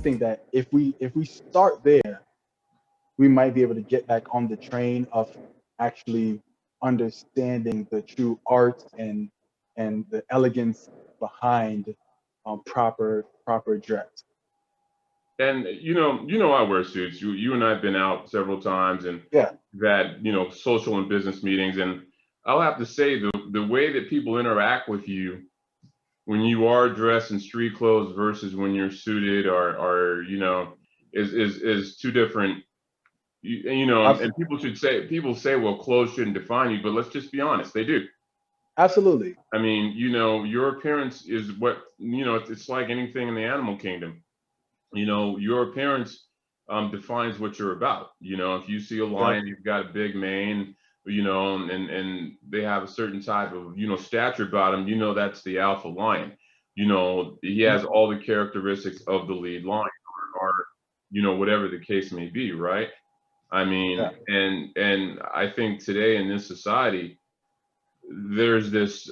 think that if we start there, we might be able to get back on the train of actually understanding the true art and the elegance behind proper dress. And I wear suits. You and I've been out several times, and Yeah, we've had social and business meetings. And I'll have to say the way that people interact with you when you are dressed in street clothes versus when you're suited, or is two different. And absolutely, people say, well, clothes shouldn't define you, but let's just be honest, they do. absolutely. I mean, your appearance is what it's like anything in the animal kingdom. Your appearance defines what you're about. If you see a lion, Exactly. you've got a big mane, and they have a certain type of stature about him. That's the alpha lion. He Mhm. has all the characteristics of the lead lion, or whatever the case may be, right? I Yeah, mean, and I think today in this society, there's this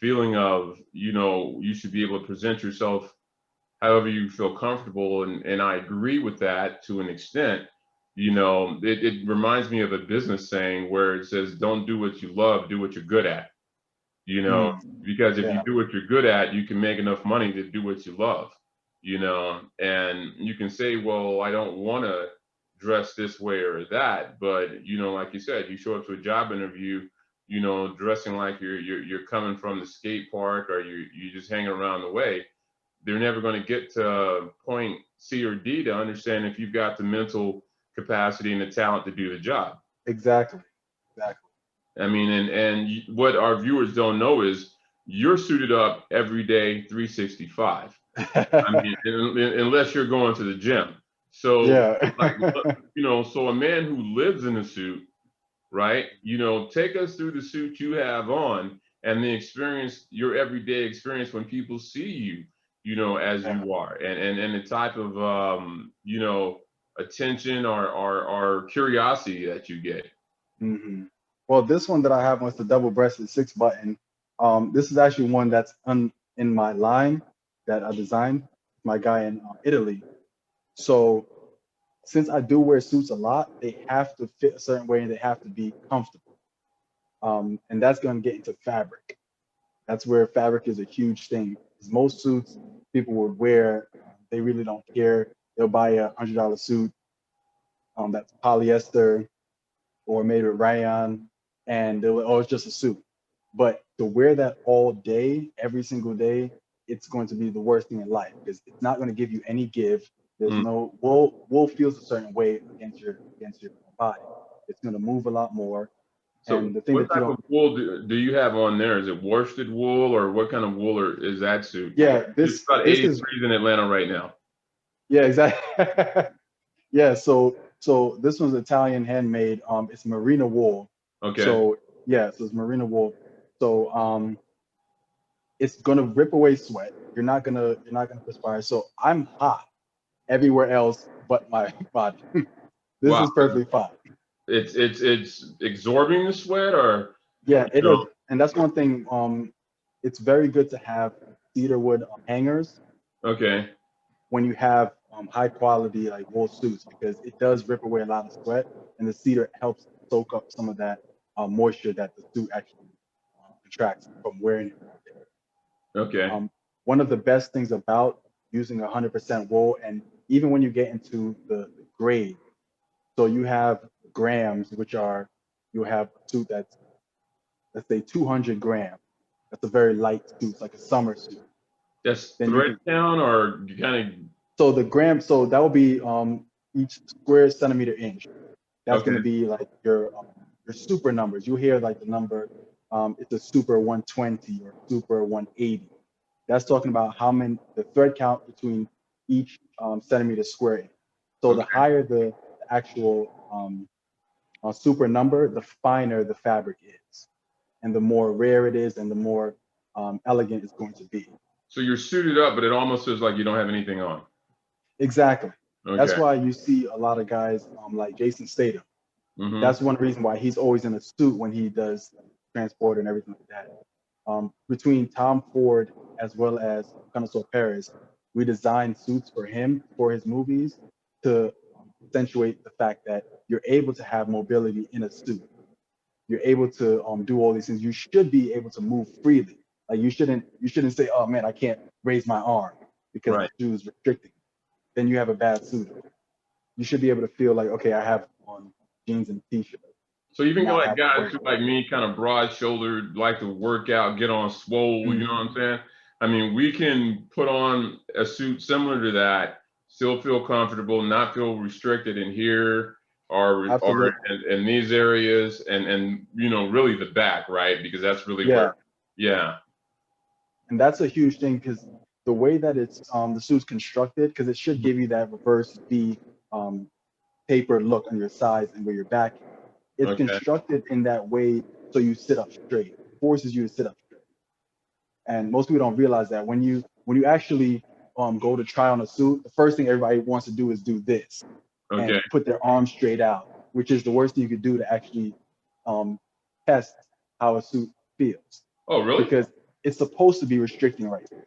feeling of you should be able to present yourself however you feel comfortable, and I agree with that to an extent. It reminds me of a business saying where it says, don't do what you love, do what you're good at. you know mm, because if you yeah, do what you're good at, you can make enough money to do what you love. And you can say, well, I don't want to dress this way or that, but like you said, you show up to a job interview dressing like you're coming from the skate park, or you just hanging around the way. They're never going to get to point C or D to understand if you've got the mental capacity and the talent to do the job. exactly, exactly. I mean, and what our viewers don't know is you're suited up every day, 365. I mean, unless you're going to the gym. So, Yeah. like, so a man who lives in a suit, right? Take us through the suit you have on and the experience, your everyday experience when people see you, as Yeah. you are, and the type of attention or curiosity that you get. hmm Well, this one that I have was the double-breasted six button. This is actually one that's in my line that I designed. My guy in Italy. So since I do wear suits a lot, they have to fit a certain way and they have to be comfortable. And that's going to get into fabric. That's where fabric is a huge thing. Because most suits people would wear, they really don't care. They'll buy a $100 suit that's polyester or made with rayon, and they're like, oh, it's just a suit. But to wear that all day, every single day, it's going to be the worst thing in life because it's not going to give you any give. There's Mm. no wool feels a certain way against your body. It's going to move a lot more. So, And the thing what that you type of don't, wool do you have on there? Is it worsted wool, or what kind of wool is that suit? yeah, It's this about this 80 is degrees in Atlanta right now. yeah, exactly. Yeah, so this one's Italian handmade. It's merino wool. Okay. So yeah, so it's merino wool. So it's gonna rip away sweat. You're not gonna perspire. So I'm hot everywhere else but my body. This Wow. is perfectly fine. It's absorbing the sweat, or Yeah, you know. and that's one thing. It's very good to have cedar wood hangers Okay. when you have high quality like wool suits because it does rip away a lot of sweat, and the cedar helps soak up some of that moisture that the suit actually contracts from wearing it all day. Okay. Um, One of the best things about using 100% wool, and even when you get into the grade, so you have grams, which are you have a suit that's let's say 200 grams. That's a very light suit, it's like a summer suit. That's Then you thread can count, or you kind so the gram, so that will be each square centimeter inch. of That's going okay. to be like your super numbers. You hear like the number, it's a super 120 or super 180. That's talking about how many the thread count between each centimeter square inch. So the Okay. higher the actual super number, the finer the fabric is, and the more rare it is, and the more elegant it's going to be. So you're suited up, but it almost feels like you don't have anything on. Exactly. That's Okay. why you see a lot of guys like Jason Statham. Mm-hmm. That's one reason why he's always in a suit when he does transport and everything like that. Between Tom Ford as well as Connoisseur Paris, we designed suits for him for his movies to accentuate the fact that you're able to have mobility in a suit. You're able to do all these things. You should be able to move freely. Like you shouldn't say, oh man, I can't raise my arm because the Right. shoe is restricting. Then you have a bad suit. You should be able to feel like, okay, I have on jeans and t-shirt, So even not like have to guys worry who about like it. me, kind of broad shouldered, like to work out, get on swole, you know what I'm Mhm. saying? I mean, we can put on a suit similar to that, still feel comfortable, not feel restricted in here or Absolutely. in these areas, and really the back, right? Because that's really where, Yeah. yeah. And that's a huge thing because the way that it's the suit's constructed, because it should give you that reverse V um, tapered look on your sides and where your back is. It's Okay. constructed in that way so you sit up straight. It forces you to sit up straight. And most people don't realize that when you actually go to try on a suit, the first thing everybody wants to do is do this Okay. and put their arms straight out, which is the worst thing you could do to actually um, test how a suit feels, Oh, really? because it's supposed to be restricting right there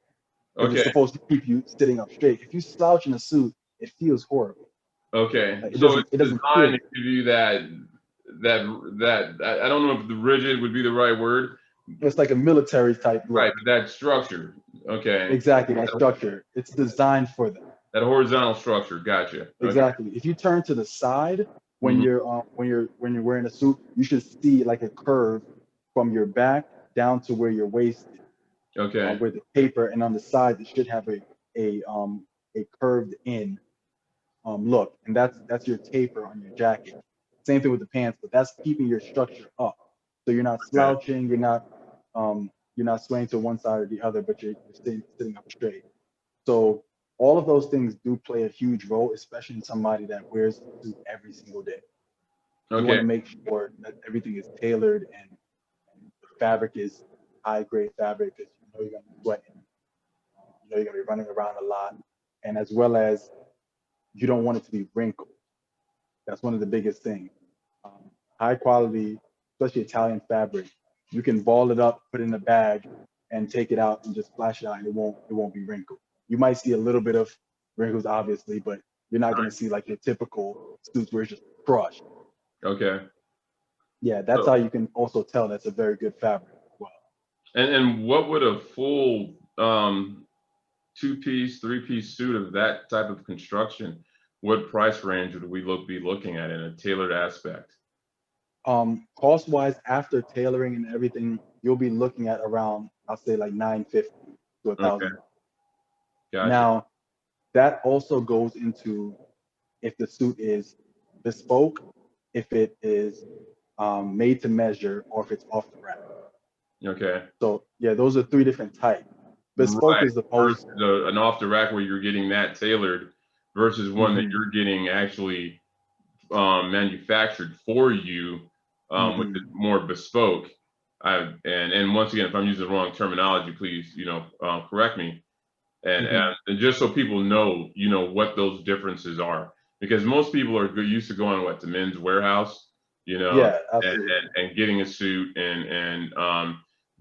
because it's Okay. supposed to keep you sitting up straight. If you slouch in a suit, it feels horrible. Okay. Like, it So doesn't it's it doesn't feel designed to good. give you that I don't know if the rigid would be the right word. It's like a military type Right, look. but that structure. Okay. Exactly, that structure. It's designed for that. That horizontal structure. Gotcha. Okay. Exactly. If you turn to the side when Hmm. you're wearing a suit, you should see like a curve from your back down to where your waist is, Okay. where the taper, and on the side it should have a curved in look, and that's your taper on your jacket. Same thing with the pants, but that's keeping your structure up, so you're not Okay. slouching, you're not swaying to one side or the other, but you're sitting up straight. So all of those things do play a huge role, especially in somebody that wears a suit every single day. You want Okay. to make sure that everything is tailored and the fabric is high grade fabric because you know you're gonna be sweating, you know you're gonna be running around a lot, and as well as you don't want it to be wrinkled. That's one of the biggest things. Um, High quality, especially Italian fabric, you can ball it up, put it in a bag, and take it out and just flash it out, and it won't be wrinkled. You might see a little bit of wrinkles, obviously, but you're not gonna see like your typical suits where it's just crushed. Okay. Yeah, that's So, how you can also tell that's a very good fabric as well. and what would a full two-piece, three-piece suit of that type of construction, what price range would we be looking at in a tailored aspect? Cost wise, after tailoring and everything, you'll be looking at around, I'll say like 950 to a Okay. thousand. Gotcha. Now, that also goes into if the suit is bespoke, if it is made to measure, or if it's off the rack. Okay. So yeah, those are three different types. Bespoke Right. is the Versus most. an off the rack where you're getting that tailored versus one that Mhm, you're getting actually manufactured for you, which is mhm, more bespoke. And once again, if I'm using the wrong terminology, please correct me. And, mhm. and just so people know, what those differences are, because most people are used to going to Men's Warehouse, Yeah, and, absolutely. and getting a suit, and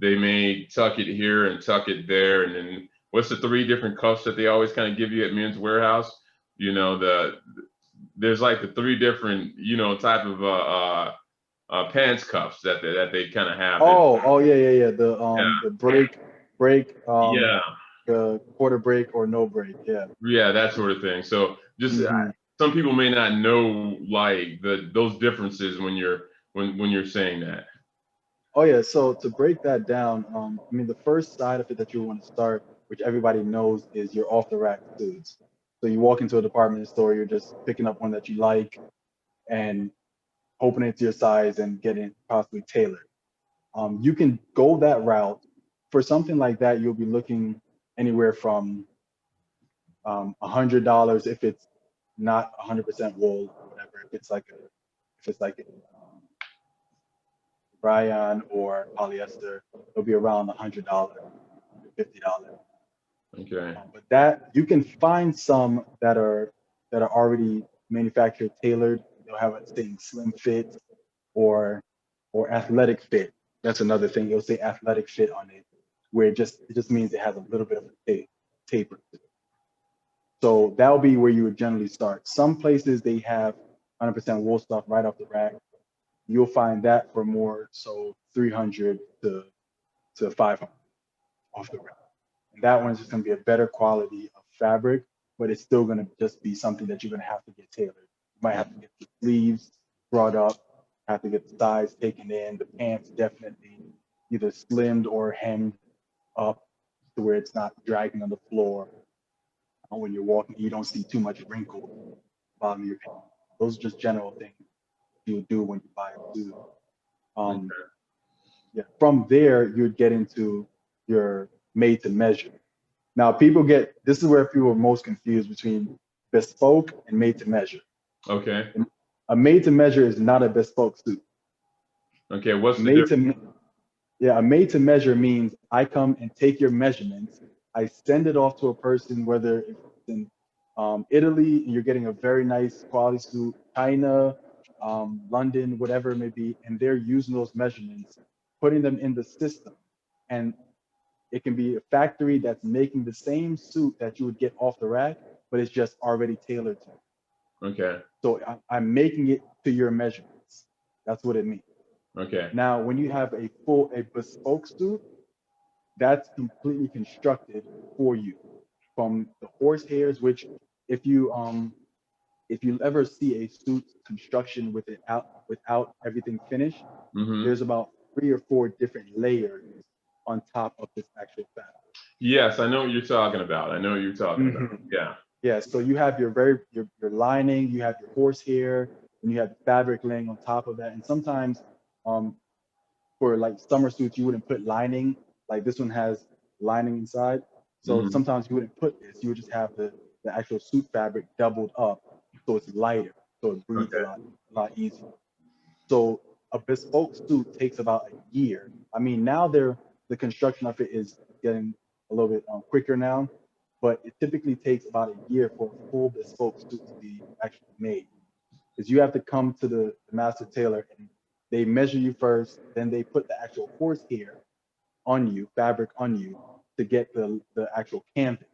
they may tuck it here and tuck it there, and then what's the three different cuffs that they always kind of give you at Men's Warehouse? There's like the three different type of pants cuffs that they kind of have. And Oh, yeah, yeah, yeah. yeah, The break, yeah, the quarter break or no break. Yeah. yeah, that sort of thing. So just Hmm. some people may not know like those differences when you're saying that. Oh yeah. So to break that down, I mean the first side of it that you want to start, which everybody knows, is your off the rack suits. So you walk into a department store, you're just picking up one that you like and hoping it's your size and getting it possibly tailored. You can go that route. For something like that, you'll be looking anywhere from $100 if it's not 100% wool or whatever. If it's like a rayon or polyester, it'll be around $100, $150. Okay. But that you can find some that are already manufactured tailored. They'll have a saying slim fit or athletic fit. That's another thing. It'll say athletic fit on it, where it just means it has a little bit of a taper. So that'll be where you would generally start. Some places they have 100% wool stuff right off the rack. You'll find that for more so 300 to 500 off the rack. And that one's just going to be a better quality of fabric, but it's still going to just be something that you're going to have to get tailored. You might have to get the sleeves brought up, have to get the size taken in, the pants definitely either slimmed or hemmed up to where it's not dragging on the floor. When you're walking, you don't see too much wrinkle bottom of your pants. Those are just general things you would do when you buy a suit. Um, yeah. From there, you'd get into your made to measure. Now, this is where people are most confused between bespoke and made to measure. Okay. A made to measure is not a bespoke suit. Okay. What's the Made difference? a made to measure means I come and take your measurements. I send it off to a person, whether it's in Italy, and you're getting a very nice quality suit, China, London, whatever it may be, and they're using those measurements, putting them in the system. And it can be a factory that's making the same suit that you would get off the rack, but it's just already tailored to you. Okay. So I'm making it to your measurements. That's what it means. Okay. Now, when you have a bespoke suit, that's completely constructed for you from the horse hairs, which if you ever see a suit construction without everything finished, Mm-hmm. there's about 3 or 4 different layers on top of this actual fabric. Yes, I know what you're talking about. I know what you're talking about. Mhm. Yeah. Yeah, so you have your lining, you have your horsehair, and you have the fabric laying on top of that. And sometimes um, for like summer suits, you wouldn't put lining. Like this one has lining inside. So Mm-hmm. sometimes you wouldn't put this. You would just have the actual suit fabric doubled up so it's lighter, so it breathes Okay. a lot easier. So a bespoke suit takes about a year. I mean, now the construction of it is getting a little bit quicker now, but it typically takes about a year for a full bespoke suit to be actually made. Because you have to come to the master tailor and they measure you first, then they put the actual horsehair on you, fabric on you, to get the actual canvas.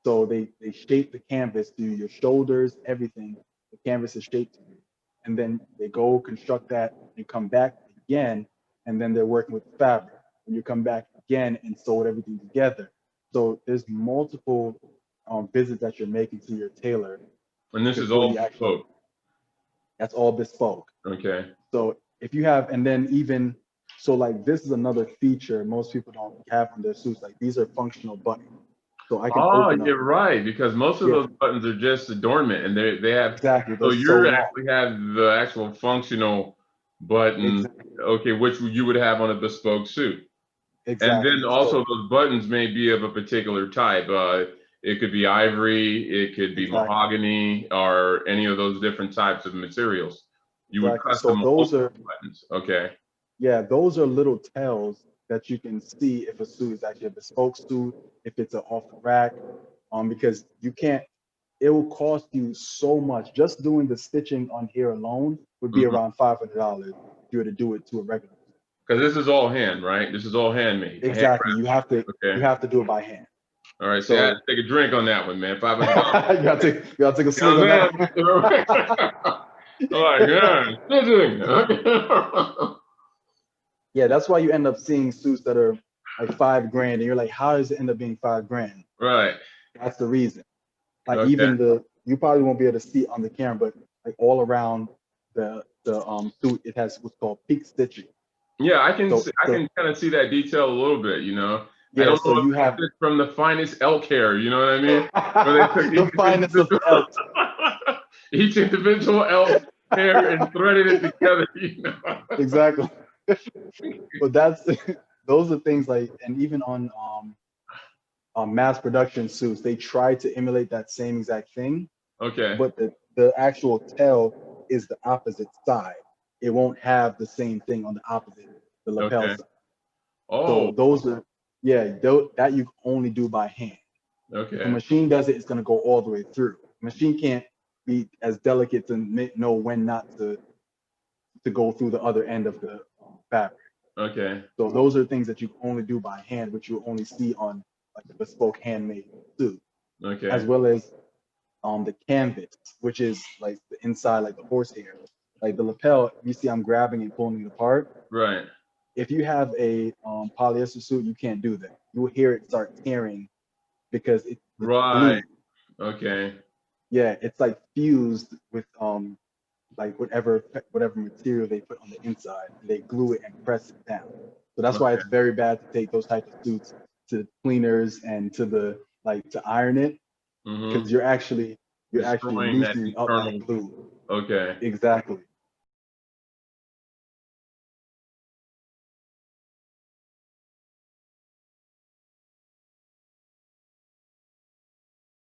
So they shape the canvas to your shoulders, everything. The canvas is shaped to you. And then they go construct that and come back again, and then they're working with the fabric. And you come back again and sew everything together. So there's multiple visits that you're making to your tailor And this is before all you actually, bespoke. that's all bespoke. Okay. So if you have, and then even, so like this is another feature most people don't have on their suits. Like these are functional buttons. So I can Oh, open up. you're right, because most of Yeah, those buttons are just adornment, and they have. exactly. So They're so you long. actually have the actual functional button, Exactly. okay, which you would have on a bespoke suit. And then Exactly. also So those buttons may be of a particular type. It could be ivory, it could be exactly. mahogany, or any of those different types of materials. You would Exactly. So custom mold those are, buttons. Okay. yeah, those are little tells that you can see if a suit is actually a bespoke suit, if it's an off the rack, because you can't, it will cost you so much. Just doing the stitching on here alone would be Because around $500 if you were to do it to a regular. this is all hand, right? This is all handmade, Exactly. You have to handcrafted. Okay. do it by hand. All right. See, I had to So take a drink on that one, man. you $500. gotta take a You know swig on what that I'm saying? Like, yeah, stitching. Yeah, that's why you end up seeing suits that are like 5 grand, and you're like, how does it end up being 5 grand? Right. That's the reason. Like Okay. even you probably won't be able to see it on the camera, but like all around the suit, it has what's called peak stitching. Yeah, I can So see, I can kind of see that detail a little bit, you know. I yeah, don't so know if you have it's from the finest elk hair, you know what I mean? Where they took the finest of the elk. each individual elk hair and threaded it together, you know. Exactly. But that's those are things like, and even on mass production suits, they try to emulate that same exact thing, Okay. but the actual tail is the opposite side. It won't have the same thing on the opposite, the lapel Okay. side. Oh, So those are, yeah, that you can only do by hand. If a okay. machine does it, it's going to go all the way through. Machine can't be as delicate to know when not to go through the other end of the fabric. Okay. So those are things that you can only do by hand, which you only see on like a bespoke handmade suit. Okay. as well as the canvas, which is like the inside, like the horsehair. Like the lapel, you see I'm grabbing and pulling it apart. Right. If you have a polyester suit, you can't do that. You will hear it start tearing because it's Right. glue. Okay. Yeah, it's like fused with like whatever material they put on the inside. They glue it and press it down. So that's why Okay. it's very bad to take those types of suits to cleaners and to the like to iron it, Mm-hmm. because you're actually Destroying that loosening up that internal. glue. Okay. Exactly.